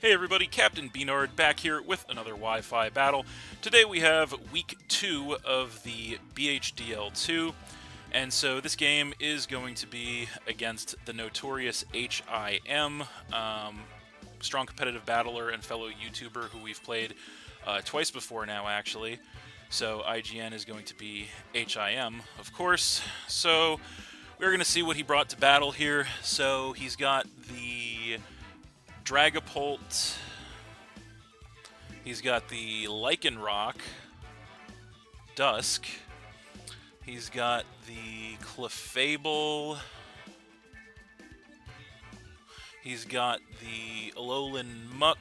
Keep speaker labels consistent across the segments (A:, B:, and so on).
A: Hey everybody, Captain B-Nard back here with another Wi-Fi battle. Today we have week 2 of the BHDL2, and so this game is going to be against the notorious H.I.M, strong competitive battler and fellow YouTuber who we've played twice before now actually. So IGN is going to be H.I.M, of course. So we're going to see what he brought to battle here. So he's got the Dragapult, he's got the Lycanroc, Dusk, he's got the Clefable, he's got the Alolan Muck,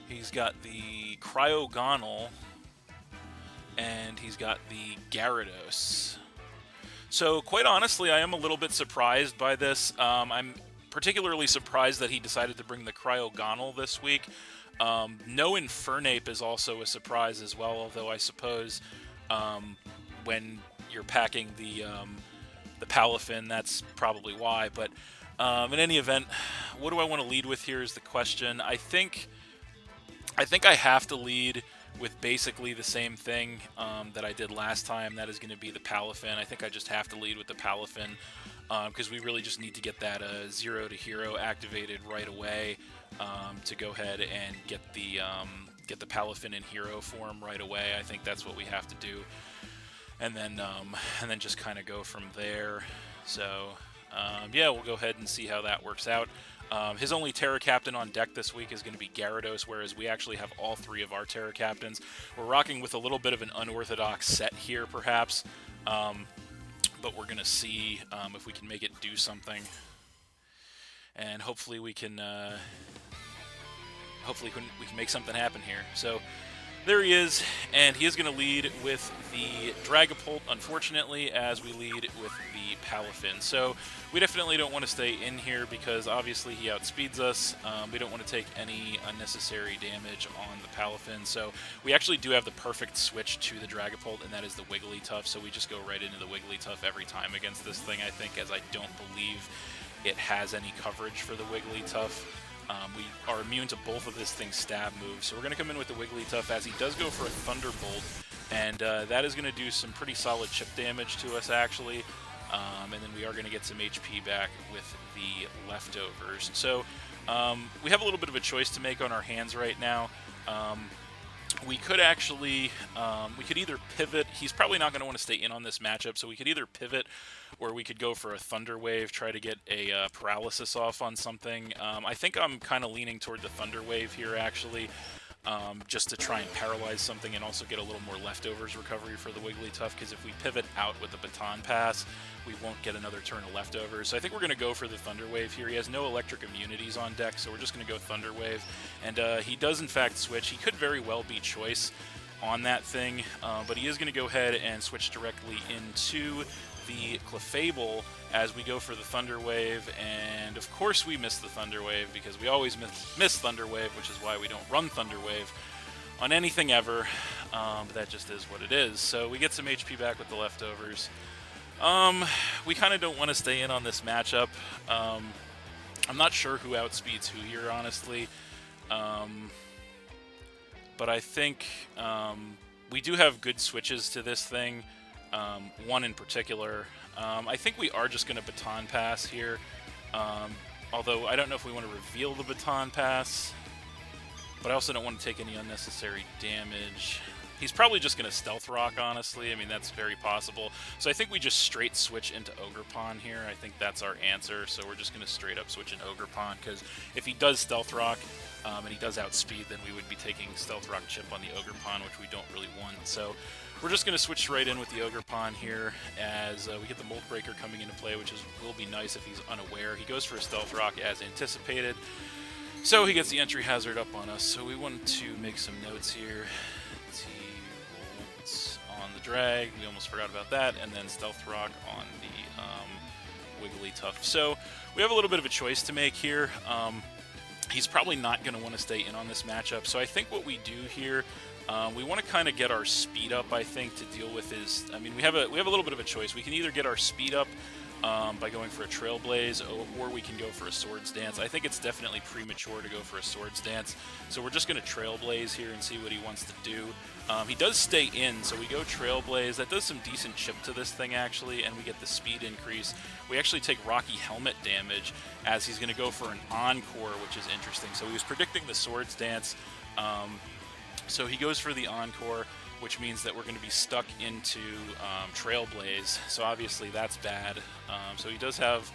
A: he's got the Cryogonal, and he's got the Gyarados. So, quite honestly, I am a little bit surprised by this. I'm particularly surprised that he decided to bring the Cryogonal this week. No Infernape is also a surprise as well, although I suppose when you're packing the Palafin, that's probably why. But in any event, what do I want to lead with here is the question. I think I have to lead with basically the same thing that I did last time. That is going to be the Palafin. I think I just have to lead with the Palafin because we really just need to get that 0 to hero activated right away to go ahead and get the Palafin in hero form right away. I think that's what we have to do, and then just kind of go from there. So yeah, we'll go ahead and see how that works out. His only Terra Captain on deck this week is going to be Gyarados, whereas we actually have all 3 of our Terra Captains. We're rocking with a little bit of an unorthodox set here, perhaps, but we're going to see if we can make it do something, and hopefully we can make something happen here. So there he is, and he is going to lead with the Dragapult, unfortunately, as we lead with the Palafin. So we definitely don't want to stay in here because obviously he outspeeds us. We don't want to take any unnecessary damage on the Palafin. So we actually do have the perfect switch to the Dragapult, and that is the Wigglytuff. So we just go right into the Wigglytuff every time against this thing, I think, as I don't believe it has any coverage for the Wigglytuff. We are immune to both of this thing's stab moves, so we're going to come in with the Wigglytuff as he does go for a Thunderbolt, and that is going to do some pretty solid chip damage to us, actually, and then we are going to get some HP back with the leftovers. So we have a little bit of a choice to make on our hands right now. We could actually, we could either pivot. He's probably not going to want to stay in on this matchup, so we could either pivot or we could go for a Thunder Wave, try to get a paralysis off on something. I think I'm kind of leaning toward the Thunder Wave here, actually, just to try and paralyze something and also get a little more leftovers recovery for the Wigglytuff, because if we pivot out with the Baton Pass, we won't get another turn of leftovers. So I think we're going to go for the Thunder Wave here. He has no electric immunities on deck, so we're just going to go Thunder Wave. And he does, in fact, switch. He could very well be Choice on that thing, but he is going to go ahead and switch directly into the Clefable as we go for the Thunder Wave, and of course we miss the Thunder Wave because we always miss Thunder Wave, which is why we don't run Thunder Wave on anything ever, but that just is what it is. So we get some HP back with the leftovers. We kind of don't want to stay in on this matchup. I'm not sure who outspeeds who here, honestly, but I think we do have good switches to this thing. One in particular. I think we are just going to Baton Pass here, although I don't know if we want to reveal the Baton Pass, but I also don't want to take any unnecessary damage. He's probably just going to Stealth Rock, honestly. I mean, that's very possible. So I think we just straight switch into Ogerpon here. I think that's our answer, so we're just going to straight up switch into Ogerpon, because if he does Stealth Rock, and he does outspeed, then we would be taking Stealth Rock chip on the Ogerpon, which we don't really want. So we're just going to switch right in with the Ogerpon here as we get the Mold Breaker coming into play, which will be nice if he's unaware. He goes for a Stealth Rock as anticipated, so he gets the entry hazard up on us. So we want to make some notes here. T-Volts on the Drag, we almost forgot about that, and then Stealth Rock on the Wigglytuff. So we have a little bit of a choice to make here. He's probably not going to want to stay in on this matchup, so I think what we do here, we want to kind of get our speed up, I think, to deal with his... I mean, we have a little bit of a choice. We can either get our speed up by going for a Trailblaze, or we can go for a Swords Dance. I think it's definitely premature to go for a Swords Dance, so we're just going to Trailblaze here and see what he wants to do. He does stay in, so we go Trailblaze. That does some decent chip to this thing, actually, and we get the speed increase. We actually take Rocky Helmet damage, as he's going to go for an Encore, which is interesting. So he was predicting the Swords Dance, so he goes for the Encore, which means that we're going to be stuck into Trailblaze. So obviously that's bad. So he does have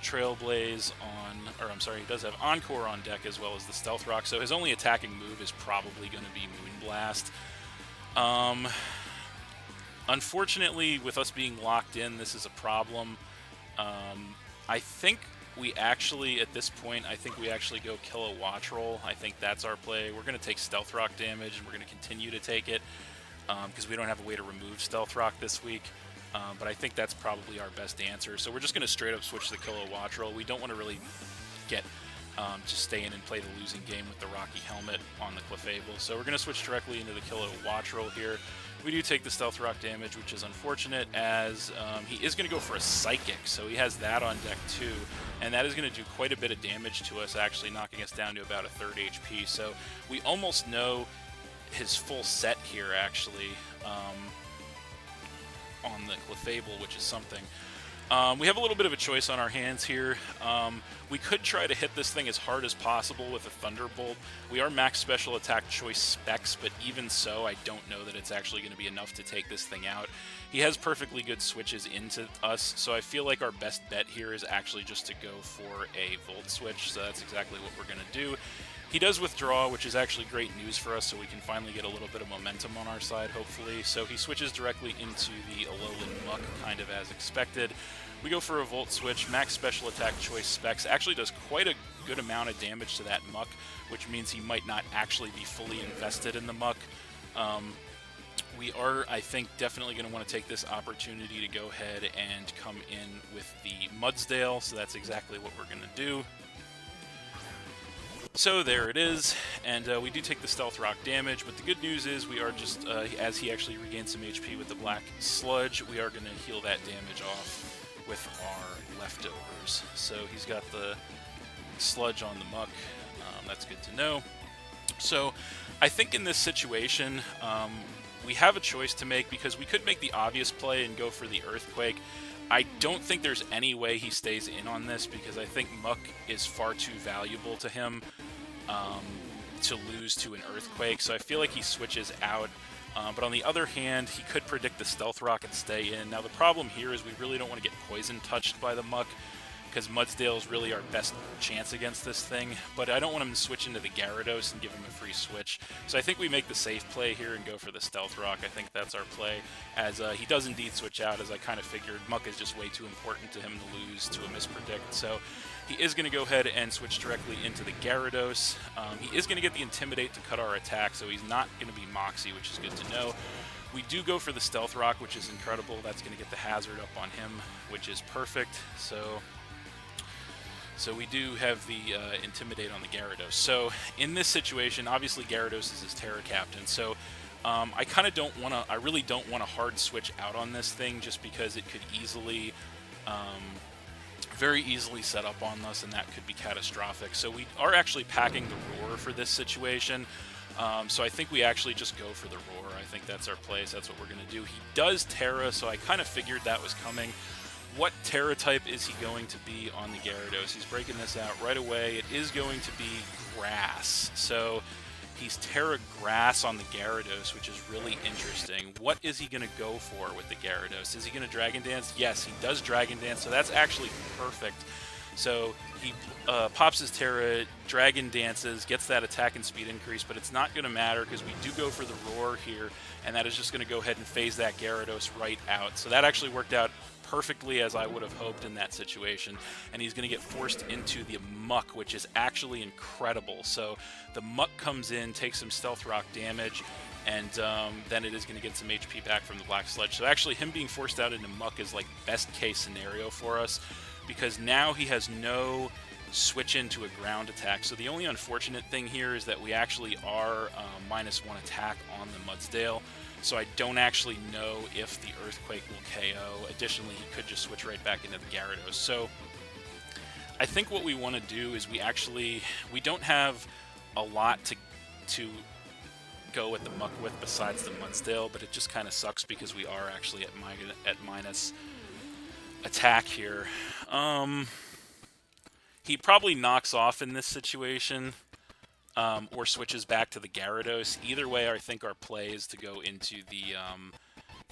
A: Trailblaze on, or I'm sorry, he does have Encore on deck as well as the Stealth Rock. So his only attacking move is probably going to be Moonblast. Unfortunately, with us being locked in, this is a problem. I think we actually, at this point, I think we actually go kill a Wattrel. I think that's our play. We're going to take Stealth Rock damage, and we're going to continue to take it, because we don't have a way to remove Stealth Rock this week. But I think that's probably our best answer. So we're just going to straight up switch the Kill a Wattrel. We don't want to really get, just stay in and play the losing game with the Rocky Helmet on the Clefable. So we're going to switch directly into the Kill a Wattrel here. We do take the Stealth Rock damage, which is unfortunate, as he is going to go for a Psychic, so he has that on deck too, and that is going to do quite a bit of damage to us, actually knocking us down to about a third HP. So we almost know his full set here, actually, on the Clefable, which is something. We have a little bit of a choice on our hands here. We could try to hit this thing as hard as possible with a Thunderbolt. We are max special attack choice specs, but even so, I don't know that it's actually going to be enough to take this thing out. He has perfectly good switches into us, so I feel like our best bet here is actually just to go for a Volt Switch, so that's exactly what we're going to do. He does withdraw, which is actually great news for us, so we can finally get a little bit of momentum on our side, hopefully. So he switches directly into the Alolan Muck, kind of as expected. We go for a Volt Switch. Max Special Attack Choice Specs actually does quite a good amount of damage to that Muck, which means he might not actually be fully invested in the Muck. We are, I think, definitely going to want to take this opportunity to go ahead and come in with the Mudsdale, so that's exactly what we're going to do. So there it is, and we do take the Stealth Rock damage, but the good news is we are just, as he actually regains some HP with the Black Sludge, we are going to heal that damage off with our leftovers. So he's got the Sludge on the Muck, that's good to know. So I think in this situation, we have a choice to make, because we could make the obvious play and go for the Earthquake. I don't think there's any way he stays in on this, because I think Muck is far too valuable to him to lose to an Earthquake, so I feel like he switches out. But on the other hand, he could predict the Stealth Rock and stay in. Now the problem here is we really don't want to get poison touched by the Muck, because Mudsdale is really our best chance against this thing, but I don't want him to switch into the Gyarados and give him a free switch. So I think we make the safe play here and go for the Stealth Rock. I think that's our play, as he does indeed switch out, as I kind of figured. Muck is just way too important to him to lose to a mispredict. So he is going to go ahead and switch directly into the Gyarados. He is going to get the Intimidate to cut our attack, so he's not going to be Moxie, which is good to know. We do go for the Stealth Rock, which is incredible. That's going to get the Hazard up on him, which is perfect. So we do have the Intimidate on the Gyarados. So in this situation, obviously Gyarados is his Terra Captain. So I kind of don't want to, I really don't want to hard switch out on this thing, just because it could easily, very easily set up on us, and that could be catastrophic. So we are actually packing the Roar for this situation. So I think we actually just go for the Roar. I think that's our play, so that's what we're going to do. He does Terra, so I kind of figured that was coming. What Terra type is he going to be on the Gyarados? He's breaking this out right away. It is going to be Grass. So he's Terra Grass on the Gyarados, which is really interesting. What is he going to go for with the Gyarados? Is he going to Dragon Dance? Yes, he does Dragon Dance, so that's actually perfect. So he pops his Terra, Dragon Dances, gets that attack and speed increase, but it's not going to matter, because we do go for the Roar here, and that is just going to go ahead and phase that Gyarados right out. So that actually worked out perfectly as I would have hoped in that situation, and he's going to get forced into the Muck, which is actually incredible. So the Muck comes in, takes some Stealth Rock damage, and then it is going to get some HP back from the Black Sludge. So actually him being forced out into Muck is like best case scenario for us, because now he has no switch into a ground attack. So the only unfortunate thing here is that we actually are -1 attack on the Mudsdale, so I don't actually know if the Earthquake will KO. Additionally, he could just switch right back into the Gyarados. So I think what we want to do is we don't have a lot to go at the Muck with besides the Mudsdale, but it just kind of sucks because we are actually at minus attack here. He probably knocks off in this situation, or switches back to the Gyarados. Either way, I think our play is to go into the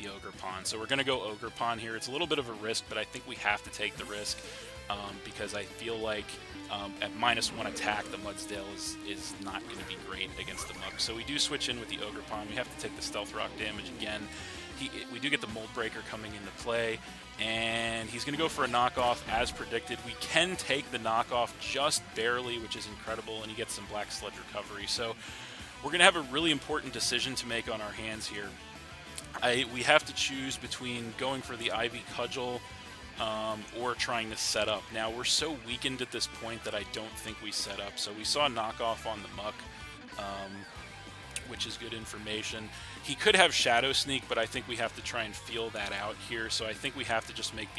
A: Ogerpon. So we're going to go Ogerpon here. It's a little bit of a risk, but I think we have to take the risk because I feel like at -1 attack, the Mudsdale is not going to be great against the Muck. So we do switch in with the Ogerpon. We have to take the Stealth Rock damage again. We do get the Mold Breaker coming into play, and he's going to go for a knockoff as predicted. We can take the knockoff just barely, which is incredible, and he gets some Black Sludge recovery. So we're going to have a really important decision to make on our hands here. We have to choose between going for the Ivy Cudgel or trying to set up. Now, we're so weakened at this point that I don't think we set up. So we saw a knockoff on the Muck, which is good information. He could have Shadow Sneak, but I think we have to try and feel that out here. So I think we have to just make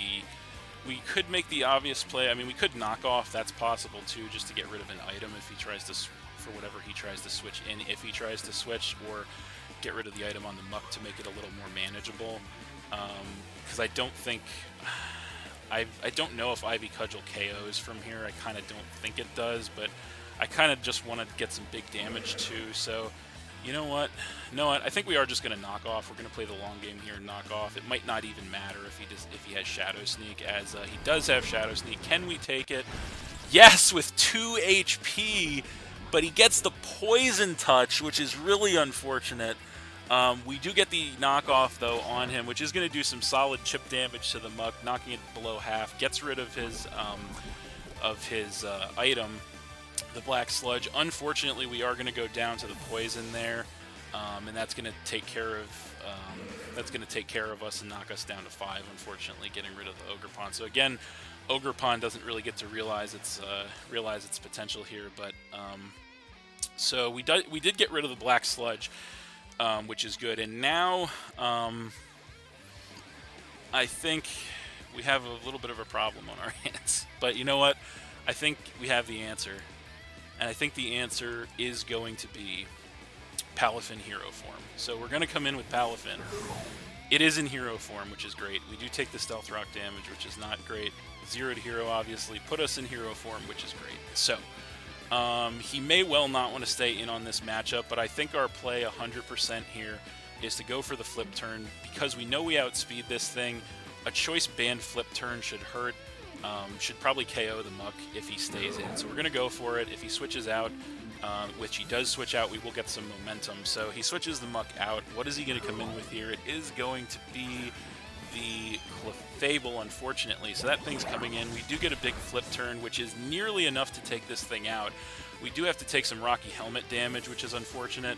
A: we could make the obvious play. I mean, we could knock off. That's possible too, just to get rid of an item if he tries to, for whatever he tries to switch in, if he tries to switch, or get rid of the item on the Muck to make it a little more manageable. Because I don't think, I don't know if Ivy Cudgel KOs from here. I kind of don't think it does, but I kind of just want to get some big damage too. So, you know what? I think we are just going to knock off. We're going to play the long game here and knock off. It might not even matter if he has Shadow Sneak, as he does have Shadow Sneak. Can we take it? Yes, with 2 HP, but he gets the Poison Touch, which is really unfortunate. We do get the knockoff, though, on him, which is going to do some solid chip damage to the Muck, knocking it below half. Gets rid of his item, the Black Sludge. Unfortunately, we are going to go down to the Poison there, and that's going to take care of us and knock us down to 5. Unfortunately, getting rid of the Ogerpon. So again, Ogerpon doesn't really get to realize its potential here, but so we did get rid of the Black Sludge. Which is good. And now, I think we have a little bit of a problem on our hands. But you know what? I think we have the answer. And I think the answer is going to be Palafin Hero Form. So we're going to come in with Palafin. It is in Hero Form, which is great. We do take the Stealth Rock damage, which is not great. 0 to Hero, obviously. Put us in Hero Form, which is great. So he may well not want to stay in on this matchup, but I think our play 100% here is to go for the flip turn because we know we outspeed this thing. A choice banned flip turn should hurt, should probably KO the Muck if he stays in. So we're going to go for it. If he switches out, which he does switch out, we will get some momentum. So he switches the Muck out. What is he going to come in with here? It is going to be the Clefable, unfortunately. So that thing's coming in. We do get a big flip turn, which is nearly enough to take this thing out. We do have to take some Rocky Helmet damage, which is unfortunate.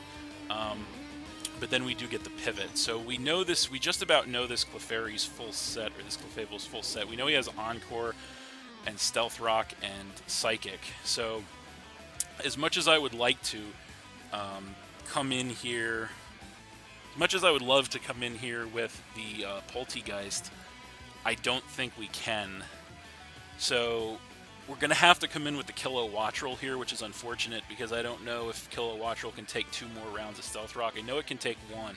A: But then we do get the pivot. So we know this, we just about know this Clefairy's full set, or this Clefable's full set. We know he has Encore and Stealth Rock and Psychic. So as much as I would like to come in here, as much as I would love to come in here with the Poltegeist, I don't think we can. So we're going to have to come in with the Kilowattrel here, which is unfortunate because I don't know if Kilowattrel can take 2 more rounds of Stealth Rock. I know it can take 1.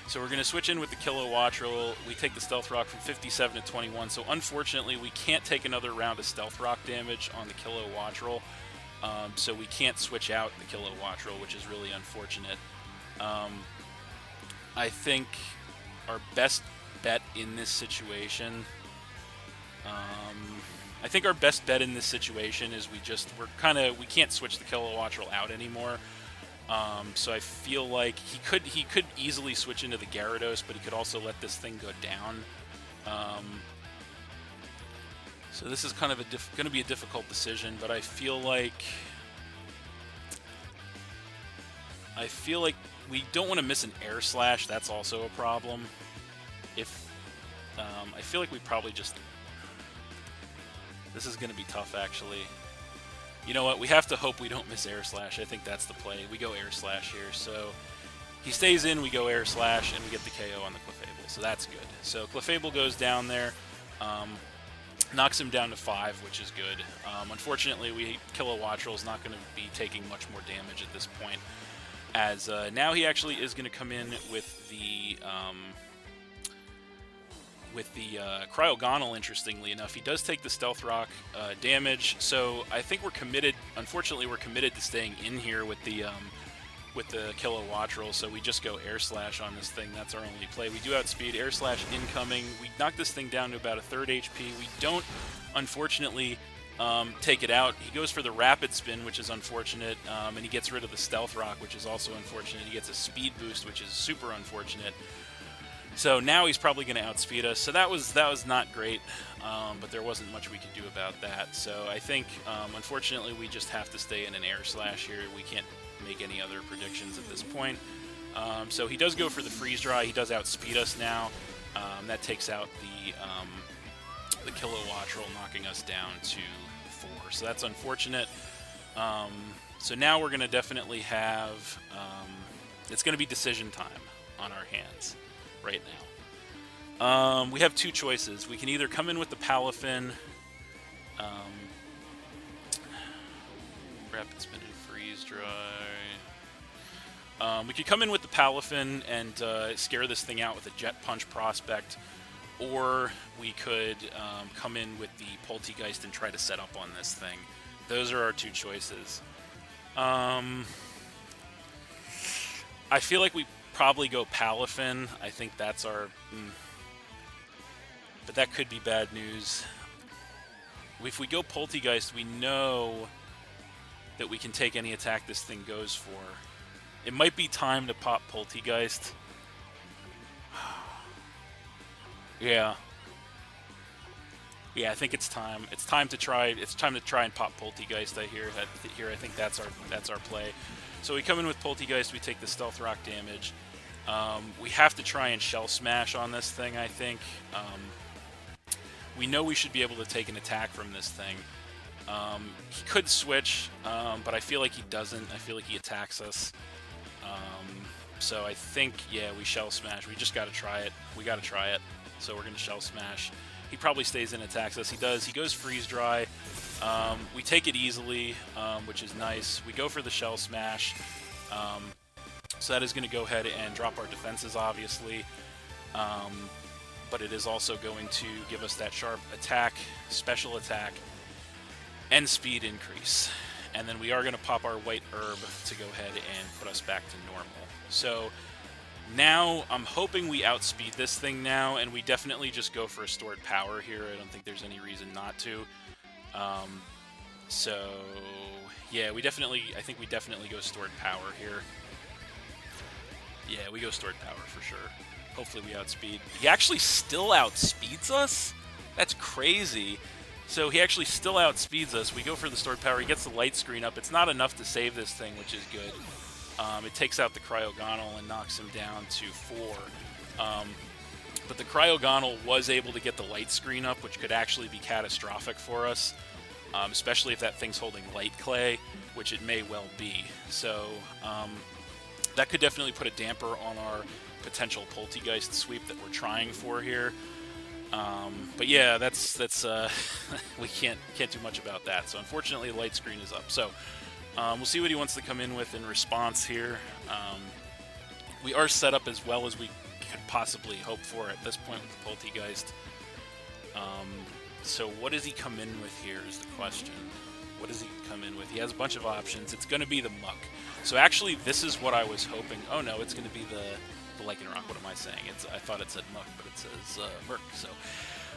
A: So we're going to switch in with the Kilowattrel. We take the Stealth Rock from 57 to 21. So unfortunately, we can't take another round of Stealth Rock damage on the Kilowattrel. So we can't switch out the Kilowattrel, which is really unfortunate. I think our best bet in this situation, is we can't switch the Kilowattrel out anymore. So I feel like he could easily switch into the Gyarados, but he could also let this thing go down. So this is kind of going to be a difficult decision, but I feel like we don't want to miss an Air Slash. That's also a problem. I feel like we probably just... This is going to be tough, actually. You know what? We have to hope we don't miss Air Slash. I think that's the play. We go Air Slash here. So he stays in, we go Air Slash, and we get the KO on the Clefable. So that's good. So Clefable goes down there. Knocks him down to 5, which is good. Unfortunately, Kilowattrel is not going to be taking much more damage at this point, as now he actually is going to come in with the Cryogonal. Interestingly enough, he does take the Stealth Rock damage, so I think we're committed. Unfortunately, we're committed to staying in here with the Kilowattrel, so we just go Air Slash on this thing. That's our only play. We do outspeed. Air Slash incoming. We knock this thing down to about a 3rd HP. We don't, unfortunately, take it out. He goes for the Rapid Spin, which is unfortunate, and he gets rid of the Stealth Rock, which is also unfortunate. He gets a Speed Boost, which is super unfortunate. So now he's probably going to outspeed us. So that was not great, but there wasn't much we could do about that. So I think, unfortunately, we just have to stay in an Air Slash here. We can't make any other predictions at this point. So he does go for the Freeze Dry. He does outspeed us now. That takes out the Kilowattrel, knocking us down to 4. So that's unfortunate. So now we're going to definitely have... it's going to be decision time on our hands right now. We have 2 choices. We can either come in with the Palafin, Rapid Spin and Freeze Dry. We could come in with the Palafin and scare this thing out with a Jet Punch Prospect, or we could come in with the Poltegeist and try to set up on this thing. Those are our 2 choices. I feel like we probably go Palafin. I think that's our... But that could be bad news. If we go Poltegeist, we know that we can take any attack this thing goes for. It might be time to pop Poltegeist. Yeah. Yeah, I think it's time. It's time to try and pop Poltegeist. I think that's our play. So we come in with Poltegeist, we take the Stealth Rock damage. We have to try and Shell Smash on this thing, I think. We know we should be able to take an attack from this thing. He could switch, but I feel like he doesn't. I feel like he attacks us. So I think, yeah, we Shell Smash. We just got to try it. We got to try it. So we're going to Shell Smash. He probably stays in and attacks us. He does. He goes Freeze Dry. We take it easily, which is nice. We go for the Shell Smash. So that is going to go ahead and drop our defenses, obviously. But it is also going to give us that sharp attack, special attack, and speed increase. And then we are going to pop our White Herb to go ahead and put us back to normal. So now I'm hoping we outspeed this thing now, and we definitely just go for a stored power here. I don't think there's any reason not to. So yeah, I think we definitely go stored power here. Yeah, we go stored power for sure. Hopefully we outspeed. He actually still outspeeds us? That's crazy. So he actually still outspeeds us. We go for the stored power. He gets the light screen up. It's not enough to save this thing, which is good. It takes out the Cryogonal and knocks him down to 4. But the Cryogonal was able to get the light screen up, which could actually be catastrophic for us, especially if that thing's holding Light Clay, which it may well be. So that could definitely put a damper on our potential Poltegeist sweep that we're trying for here. But yeah, that's we can't do much about that. So unfortunately, the light screen is up. So we'll see what he wants to come in with in response here. We are set up as well as we could possibly hope for at this point with the Poltegeist. So what does he come in with here is the question. What does he come in with? He has a bunch of options. It's going to be the Muck. So actually, this is what I was hoping. Oh no, it's going to be the Lycanroc. What am I saying? I thought it said Muck, but it says Merc. So,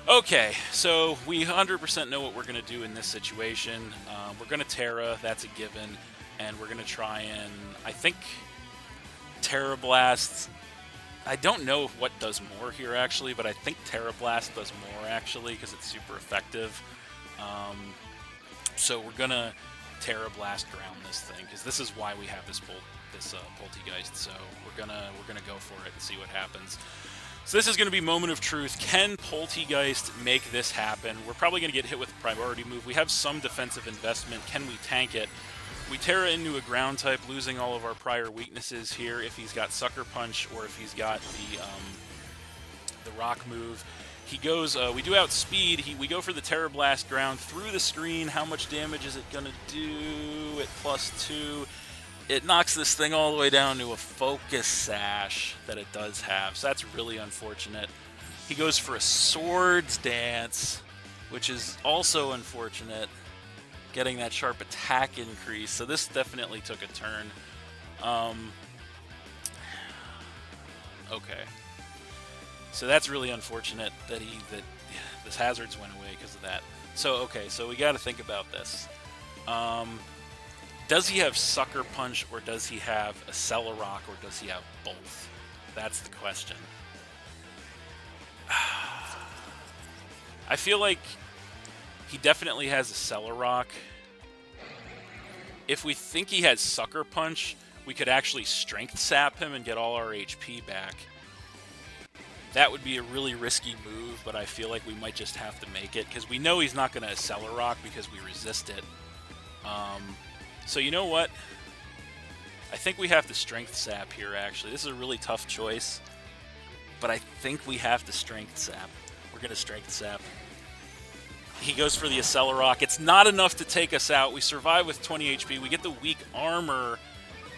A: okay. So we 100% know what we're going to do in this situation. We're going to Terra. That's a given. And we're going to try and, I think, Terra Blast. I don't know what does more here, actually, but I think Terra Blast does more, actually, because it's super effective. So we're going to Terra Blast around this thing, because this is why we have this Poltegeist. So we're gonna go for it and see what happens. So this is going to be moment of truth. Can Poltegeist make this happen? We're probably going to get hit with a priority move. We have some defensive investment. Can we tank it? We Terra into a ground type, losing all of our prior weaknesses here if he's got Sucker Punch or if he's got the rock move. He goes, we do outspeed. We go for the Terra Blast ground through the screen. How much damage is it going to do at +2? It knocks this thing all the way down to a Focus Sash that it does have. So that's really unfortunate. He goes for a Swords Dance, which is also unfortunate, getting that sharp attack increase. So this definitely took a turn. Okay. So that's really unfortunate that this hazards went away because of that. So, okay, so we got to think about this. Does he have Sucker Punch, or does he have a Rock, or does he have both? That's the question. I feel like he definitely has a Rock. If we think he has Sucker Punch, we could actually Strength Sap him and get all our HP back. That would be a really risky move, but I feel like we might just have to make it, because we know he's not going to Rock because we resist it. So you know what? I think we have to Strength Sap here, actually. This is a really tough choice, but I think we have to Strength Sap. We're going to Strength Sap. He goes for the Accelerock. It's not enough to take us out. We survive with 20 HP. We get the Weak Armor,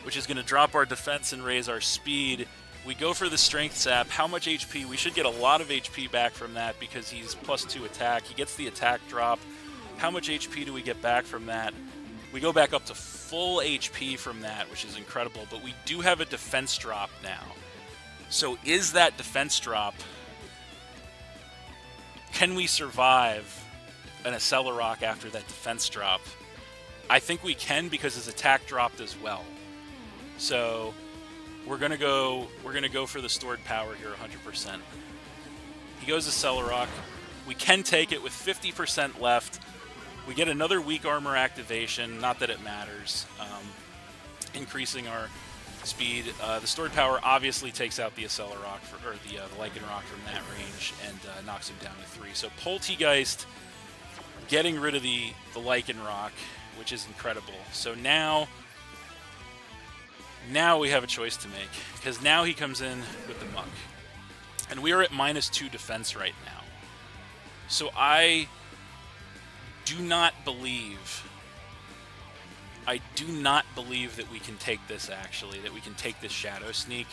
A: which is going to drop our defense and raise our speed. We go for the Strength Sap. How much HP? We should get a lot of HP back from that because he's +2 attack. He gets the attack drop. How much HP do we get back from that? We go back up to full HP from that, which is incredible, but we do have a defense drop now. So is that defense drop, can we survive an Accelerock after that defense drop? I think we can, because his attack dropped as well. So we're gonna go for the stored power here 100%. He goes Accelerock. We can take it with 50% left. We get another Weak Armor activation, not that it matters, increasing our speed. The stored power obviously takes out the Accelerock, or the Lycanroc from that range, and knocks him down to 3. So Poltegeist getting rid of the Lycanroc, which is incredible. So now we have a choice to make, because now he comes in with the Muck. And we are at -2 defense right now. So I do not believe that we can take this, actually, that we can take this Shadow Sneak.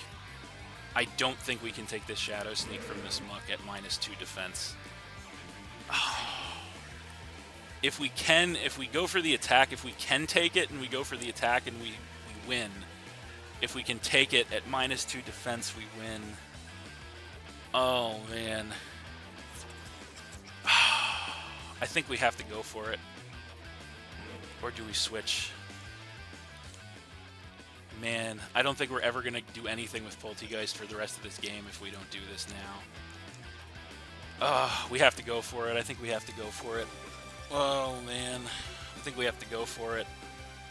A: I don't think we can take this Shadow Sneak from this Muck at -2 defense. If we go for the attack, if we can take it and we go for the attack and we win. If we can take it at -2 defense, we win. Oh, man. I think we have to go for it. Or do we switch? Man, I don't think we're ever going to do anything with Poltegeist for the rest of this game if we don't do this now. We have to go for it. I think we have to go for it. Oh, man. I think we have to go for it.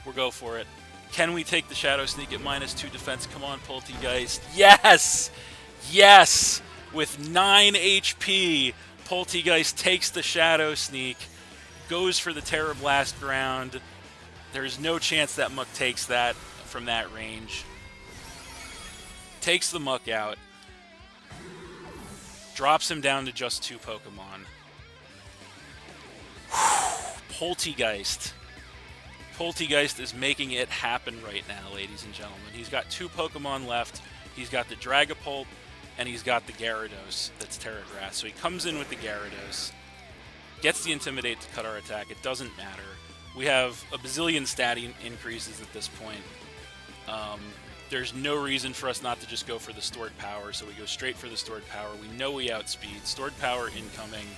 A: We'll go for it. Can we take the Shadow Sneak at -2 defense? Come on, Poltegeist. Yes! Yes! With 9 HP, Poltegeist takes the Shadow Sneak, goes for the Terra Blast ground. There's no chance that Muck takes that from that range. Takes the Muck out. Drops him down to just 2 Pokemon. Poltegeist. Poltegeist is making it happen right now, ladies and gentlemen. He's got 2 Pokemon left. He's got the Dragapult, and he's got the Gyarados that's Terra Grass. So he comes in with the Gyarados, gets the Intimidate to cut our attack. It doesn't matter. We have a bazillion stat increases at this point. There's no reason for us not to just go for the stored power, so we go straight for the stored power. We know we outspeed. Stored power incoming.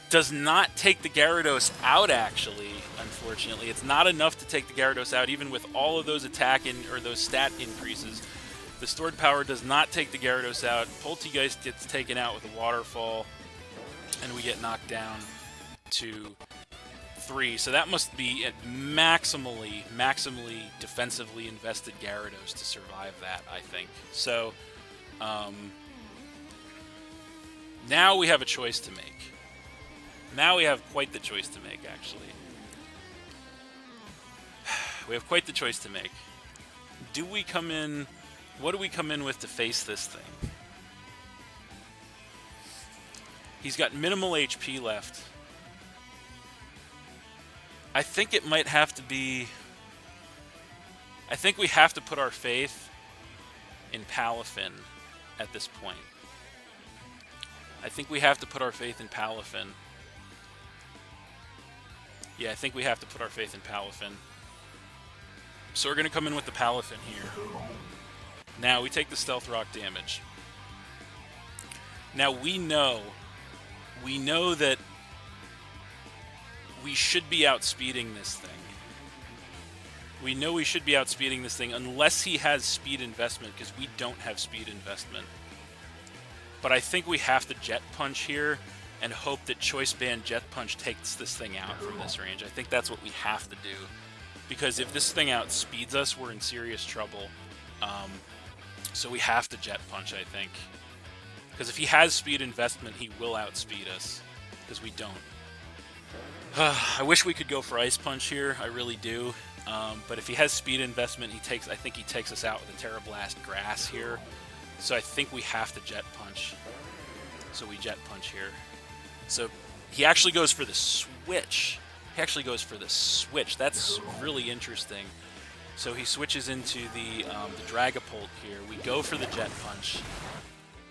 A: Does not take the Gyarados out, actually, unfortunately. It's not enough to take the Gyarados out, even with all of those those stat increases. The stored power does not take the Gyarados out. Poltegeist gets taken out with a Waterfall, and we get knocked down to 3. So that must be a maximally defensively invested Gyarados to survive that, I think. So, Now we have a choice to make. Now we have quite the choice to make, actually. We have quite the choice to make. Do we come in... What do we come in with to face this thing? He's got minimal HP left. I think it might have to be... I think we have to put our faith in Palafin at this point. I think we have to put our faith in Palafin. Yeah, I think we have to put our faith in Palafin. So we're going to come in with the Palafin here. Now, we take the Stealth Rock damage. Now, we know that we should be outspeeding this thing. We know we should be outspeeding this thing unless he has speed investment, because we don't have speed investment. But I think we have to Jet Punch here and hope that Choice Band Jet Punch takes this thing out from this range. I think that's what we have to do. Because if this thing outspeeds us, we're in serious trouble. So we have to Jet Punch, I think. Because if he has speed investment, he will outspeed us. Because we don't. I wish we could go for Ice Punch here. I really do. But if he has speed investment, I think he takes us out with a Terra Blast Grass here. So I think we have to Jet Punch. So we Jet Punch here. So he actually goes for the switch. That's really interesting. So he switches into the Dragapult here. We go for the Jet Punch.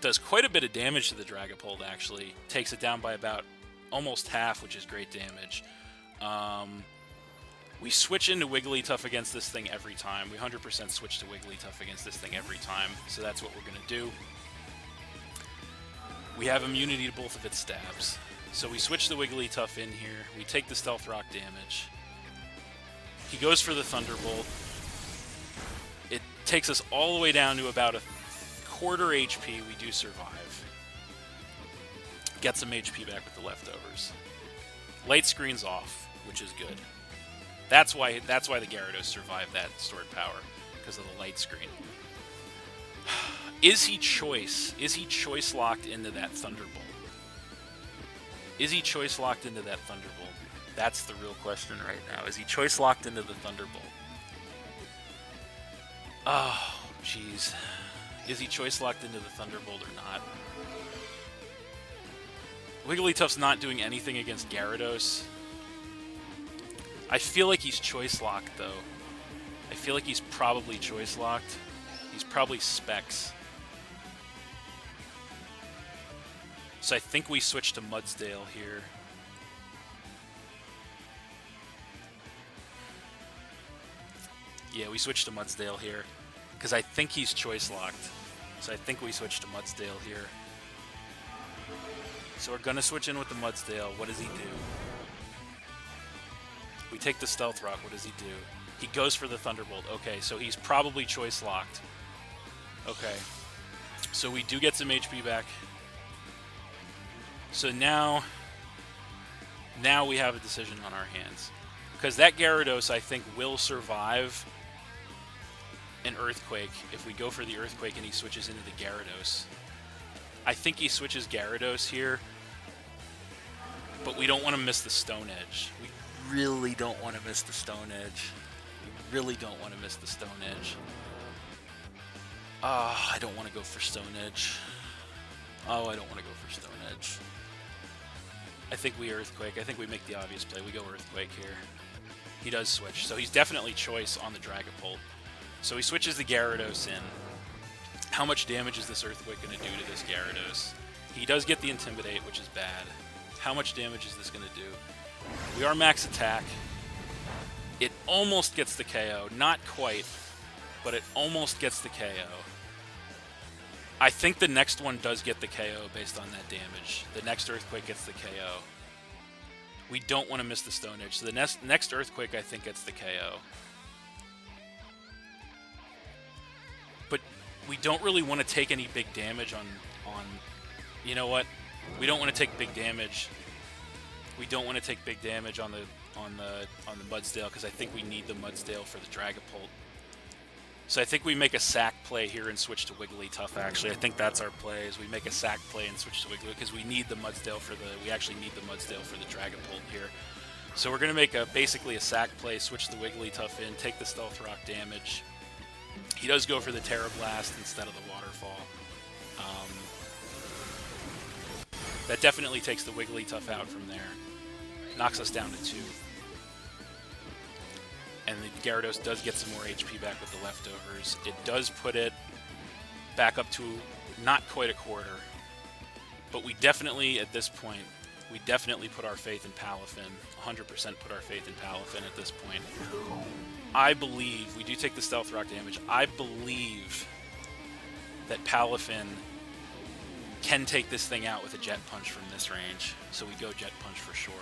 A: Does quite a bit of damage to the Dragapult, actually. Takes it down by about almost half, which is great damage. We switch into Wigglytuff against this thing every time. We 100% switch to Wigglytuff against this thing every time. So that's what we're going to do. We have immunity to both of its stabs. So we switch the Wigglytuff in here. We take the Stealth Rock damage. He goes for the Thunderbolt. It takes us all the way down to about a quarter HP. We do survive. Get some HP back with the leftovers. Light Screen's off, which is good. That's why the Gyarados survived that stored power, because of the Light Screen. Is he choice locked into that Thunderbolt? Is he choice locked into that Thunderbolt? That's the real question right now. Is he choice locked into the Thunderbolt? Oh, jeez. Is he choice locked into the Thunderbolt or not? Wigglytuff's not doing anything against Gyarados. I feel like he's choice locked, though. I feel like he's probably choice locked. He's probably Specs. So I think we switch to Mudsdale here. Yeah, we switch to Mudsdale here. Because I think he's choice locked. So I think we switch to Mudsdale here. So we're going to switch in with the Mudsdale. What does he do? We take the Stealth Rock. What does he do? He goes for the Thunderbolt. Okay, so he's probably choice locked. Okay. So we do get some HP back. So now we have a decision on our hands. Because that Gyarados, I think, will survive an Earthquake if we go for the Earthquake and he switches into the Gyarados. I think he switches Gyarados here, but we don't want to miss the Stone Edge. We really don't want to miss the Stone Edge. We really don't want to miss the Stone Edge. I don't want to go for Stone Edge. Oh, I don't want to go for Stone Edge. I think we Earthquake. I think we make the obvious play. We go Earthquake here. He does switch, so he's definitely choice on the Dragapult. So he switches the Gyarados in. How much damage is this Earthquake going to do to this Gyarados? He does get the Intimidate, which is bad. How much damage is this going to do? We are max attack. It almost gets the KO. Not quite, but it almost gets the KO. I think the next one does get the KO based on that damage. The next Earthquake gets the KO. We don't want to miss the Stone Edge. So the next Earthquake, I think, gets the KO. But we don't really want to take any big damage on you know what? We don't want to take big damage. We don't want to take big damage on the Mudsdale, because I think we need the Mudsdale for the Dragapult. So I think we make a sack play here and switch to Wigglytuff, actually. I think that's our play, is we make a sack play and switch to Wiggly, because we need the Mudsdale for the... We actually need the Mudsdale for the Dragapult here. So we're going to make basically a sack play, switch the Wigglytuff in, take the Stealth Rock damage. He does go for the Terra Blast instead of the Waterfall. That definitely takes the Wigglytuff out from there. Knocks us down to 2. And the Gyarados does get some more HP back with the leftovers. It does put it back up to not quite a quarter. But we definitely, at this point, we definitely put our faith in Palafin. 100% put our faith in Palafin at this point. I believe, we do take the Stealth Rock damage, I believe that Palafin can take this thing out with a Jet Punch from this range. So we go Jet Punch for sure.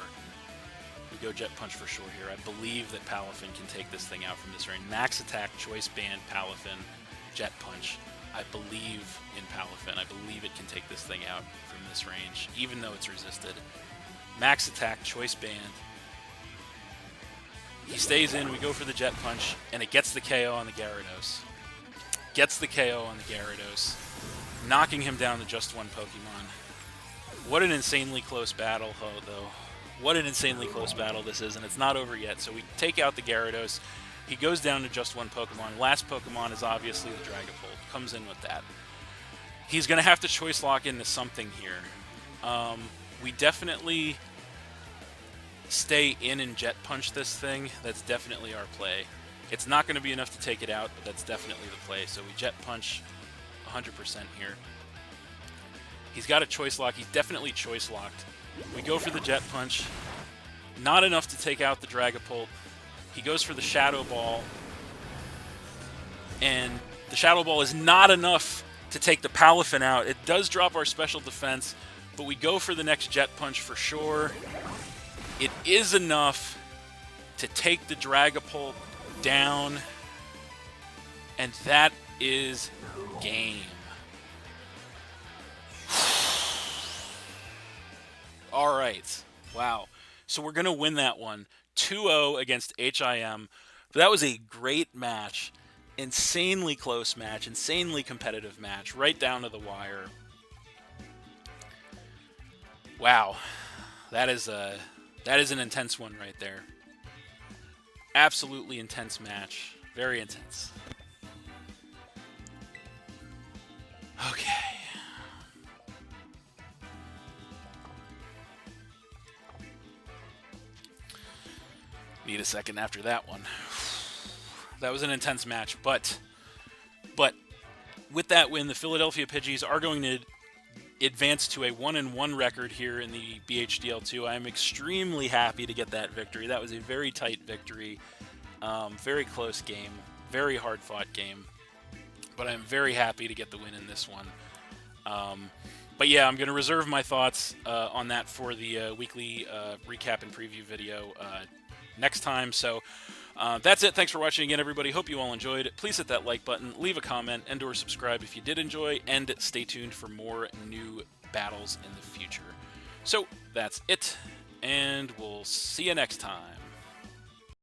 A: We go Jet Punch for sure here. I believe that Palafin can take this thing out from this range. Max Attack, Choice Band, Palafin, Jet Punch. I believe in Palafin. I believe it can take this thing out from this range, even though it's resisted. Max Attack, Choice Band. He stays in, we go for the Jet Punch, and it gets the KO on the Gyarados. Gets the KO on the Gyarados, knocking him down to just 1 Pokemon. What an insanely close battle, though. What an insanely close battle this is, and it's not over yet. So we take out the Gyarados. He goes down to just 1 Pokemon. Last Pokemon is obviously the Dragapult. Comes in with that. He's going to have to choice lock into something here. We definitely stay in and Jet Punch this thing. That's definitely our play. It's not going to be enough to take it out, but that's definitely the play. So we Jet Punch 100% here. He's got a choice lock. He's definitely choice locked. We go for the Jet Punch. Not enough to take out the Dragapult. He goes for the Shadow Ball. And the Shadow Ball is not enough to take the Palafin out. It does drop our special defense, but we go for the next Jet Punch for sure. It is enough to take the Dragapult down. And that is game. All right. Wow. So we're going to win that one 2-0 against H.I.M. That was a great match. Insanely close match. Insanely competitive match. Right down to the wire. Wow. That is an intense one right there. Absolutely intense match. Very intense. Okay. Need a second after that one. That was an intense match, but with that win, the Philadelphia Pidgeys are going to advance to a 1-1 record here in the BHDL2. I am extremely happy to get that victory. That was a very tight victory, very close game, very hard-fought game, but I'm very happy to get the win in this one. But yeah, I'm going to reserve my thoughts on that for the weekly recap and preview video next time. So that's it. Thanks for watching again, everybody. Hope you all enjoyed. Please hit that like button, leave a comment, and or subscribe if you did enjoy, and stay tuned for more new battles in the future. So that's it, and we'll see you next time.